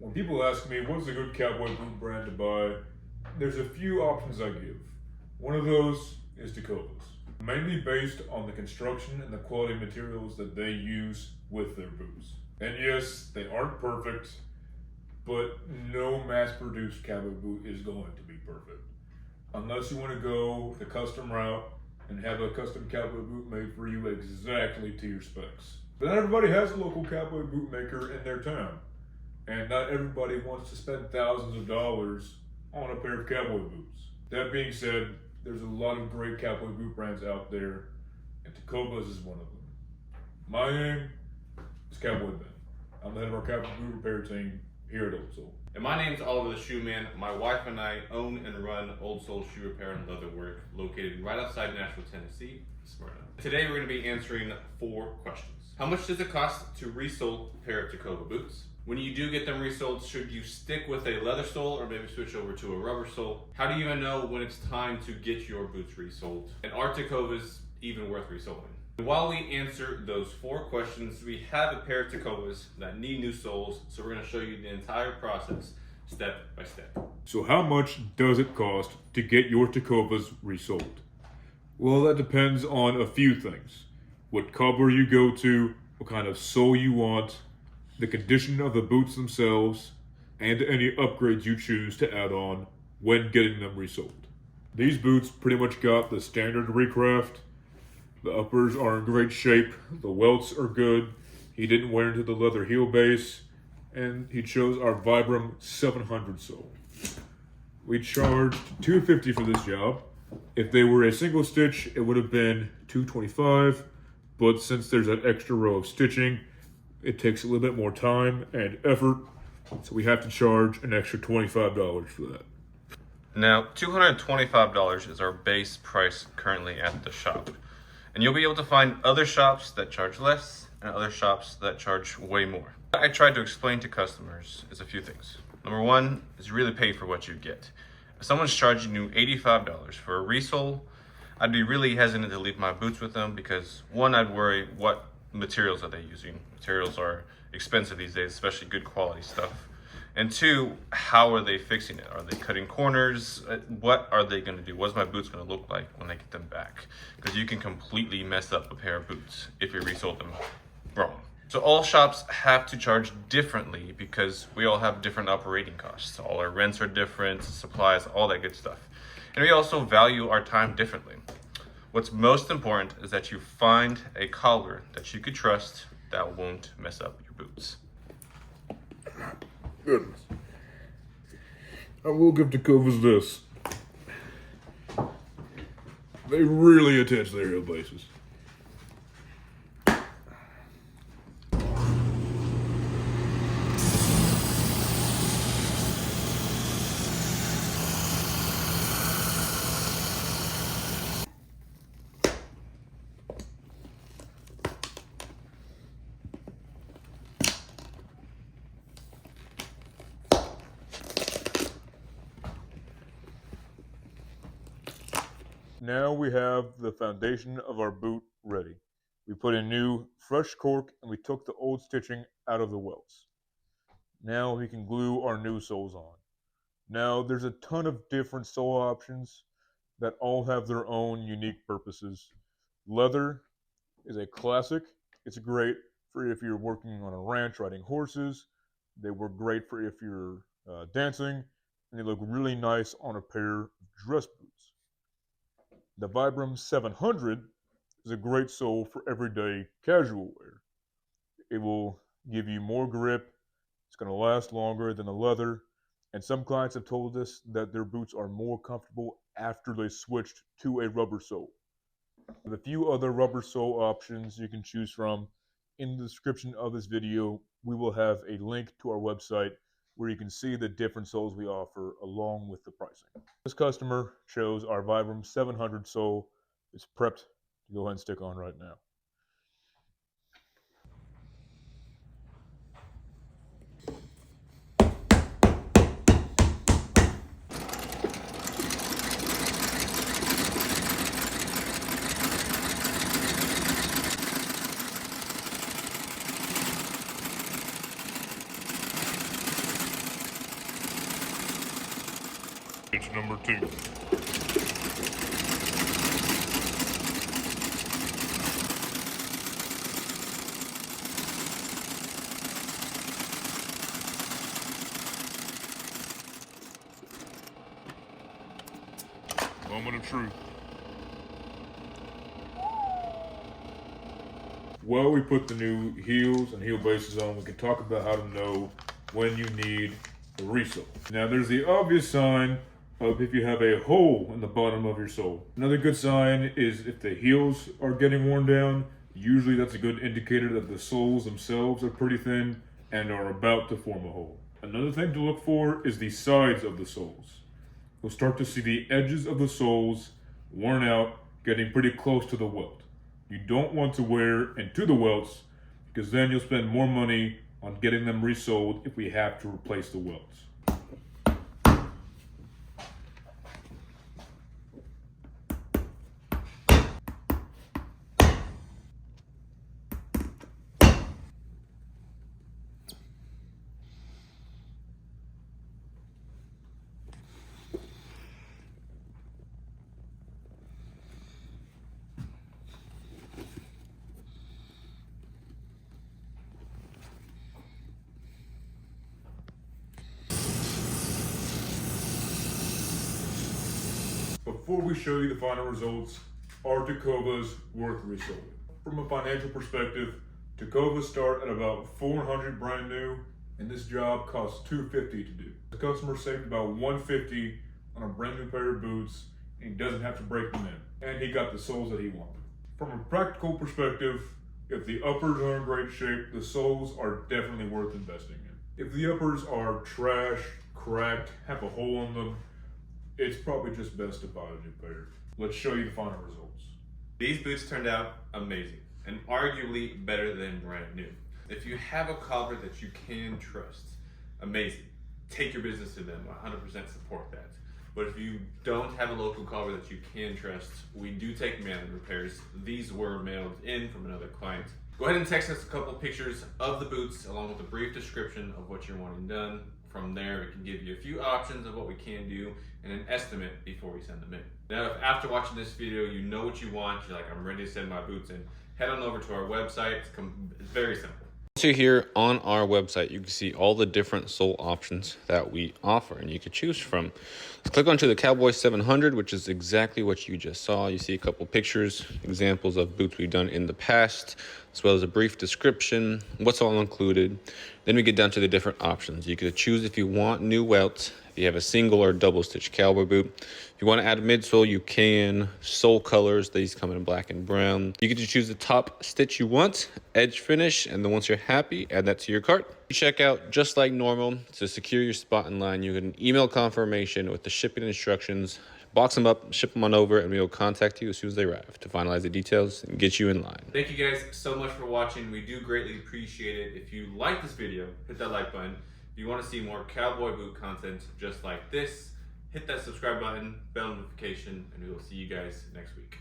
When people ask me what's a good cowboy boot brand to buy, there's a few options I give. One of those is Tecovas, mainly based on the construction and the quality materials that they use with their boots. And yes, they aren't perfect, but no mass-produced cowboy boot is going to be perfect. Unless you want to go the custom route and have a custom cowboy boot made for you exactly to your specs. But not everybody has a local cowboy boot maker in their town. And not everybody wants to spend thousands of dollars on a pair of cowboy boots. That being said, there's a lot of great cowboy boot brands out there, and Tecovas is one of them. My name is Cowboy Ben. I'm the head of our cowboy boot repair team here at Old Soul. And my name's Oliver the Shoe Man. My wife and I own and run Old Soul Shoe Repair and Leather Work, located right outside Nashville, Tennessee, Smyrna. Today we're going to be answering 4 questions. How much does it cost to resole a pair of Tecova boots? When you do get them resoled, should you stick with a leather sole or maybe switch over to a rubber sole? How do you even know when it's time to get your boots resoled? And are Tecovas even worth resoling? While we answer those 4 questions, we have a pair of Tecovas that need new soles, so we're going to show you the entire process step by step. So how much does it cost to get your Tecovas resoled? Well, that depends on a few things. What cobbler you go to, what kind of sole you want, the condition of the boots themselves, and any upgrades you choose to add on when getting them resoled. These boots pretty much got the standard recraft. The uppers are in great shape, the welts are good, he didn't wear into the leather heel base, and he chose our Vibram 700 sole. We charged $250 for this job. If they were a single stitch, it would have been $225, but since there's an extra row of stitching, it takes a little bit more time and effort, so we have to charge an extra $25 for that. Now, $225 is our base price currently at the shop. And you'll be able to find other shops that charge less and other shops that charge way more. What I tried to explain to customers is a few things. Number one is really pay for what you get. If someone's charging you $85 for a resole, I'd be really hesitant to leave my boots with them because one, I'd worry what materials are they using. Materials are expensive these days, especially good quality stuff. And two, how are they fixing it? Are they cutting corners? What are they going to do? What's my boots going to look like when I get them back? Because you can completely mess up a pair of boots if you resold them wrong. So all shops have to charge differently because we all have different operating costs. All our rents are different, supplies, all that good stuff. And we also value our time differently. What's most important is that you find a cobbler that you could trust that won't mess up your boots. Goodness. I will give Tecovas this. They really attach their heel bases. Now we have the foundation of our boot ready. We put in new, fresh cork and we took the old stitching out of the welts. Now we can glue our new soles on. Now there's a ton of different sole options that all have their own unique purposes. Leather is a classic. It's great for if you're working on a ranch riding horses. They work great for if you're dancing, and they look really nice on a pair of dress boots. The Vibram 700 is a great sole for everyday casual wear. It will give you more grip, it's going to last longer than the leather, and some clients have told us that their boots are more comfortable after they switched to a rubber sole. With a few other rubber sole options you can choose from, in the description of this video, we will have a link to our website where you can see the different soles we offer along with the pricing. This customer chose our Vibram 700 sole. It's prepped to go ahead and stick on right now. Stitch number 2. Moment of truth. While we put the new heels and heel bases on, we can talk about how to know when you need a resole. Now there's the obvious sign of if you have a hole in the bottom of your sole. Another good sign is if the heels are getting worn down. Usually that's a good indicator that the soles themselves are pretty thin and are about to form a hole. Another thing to look for is the sides of the soles. You'll start to see the edges of the soles worn out, getting pretty close to the welt. You don't want to wear into the welts because then you'll spend more money on getting them resoled if we have to replace the welts. Before we show you the final results, are Tecovas worth resoling? From a financial perspective, Tecovas start at about $400 brand new, and this job costs $250 to do. The customer saved about $150 on a brand new pair of boots, and he doesn't have to break them in. And he got the soles that he wanted. From a practical perspective, if the uppers are in great shape, the soles are definitely worth investing in. If the uppers are trash, cracked, have a hole in them, it's probably just best to buy a new pair. Let's show you the final results. These boots turned out amazing and arguably better than brand new. If you have a cobbler that you can trust, amazing. Take your business to them, 100% support that. But if you don't have a local cobbler that you can trust, we do take mail-in repairs. These were mailed in from another client. Go ahead and text us a couple pictures of the boots along with a brief description of what you're wanting done. From there, we can give you a few options of what we can do and an estimate before we send them in. Now, if after watching this video, you know what you want, you're like, I'm ready to send my boots in, head on over to our website. It's very simple. Once you're here on our website, you can see all the different sole options that we offer and you can choose from. Let's click onto the Cowboy 700, which is exactly what you just saw. You see a couple pictures, examples of boots we've done in the past, as well as a brief description, what's all included. Then we get down to the different options. You can choose if you want new welts, if you have a single or double stitch cowboy boot. If you want to add a midsole, you can. Sole colors, these come in black and brown. You get to choose the top stitch you want, edge finish, and then once you're happy, add that to your cart. You check out just like normal. To secure your spot in line, you get an email confirmation with the shipping instructions. Box them up, ship them on over, and we will contact you as soon as they arrive to finalize the details and get you in line. Thank you guys so much for watching. We do greatly appreciate it. If you like this video, hit that like button. If you want to see more cowboy boot content just like this, hit that subscribe button, bell notification, and we will see you guys next week.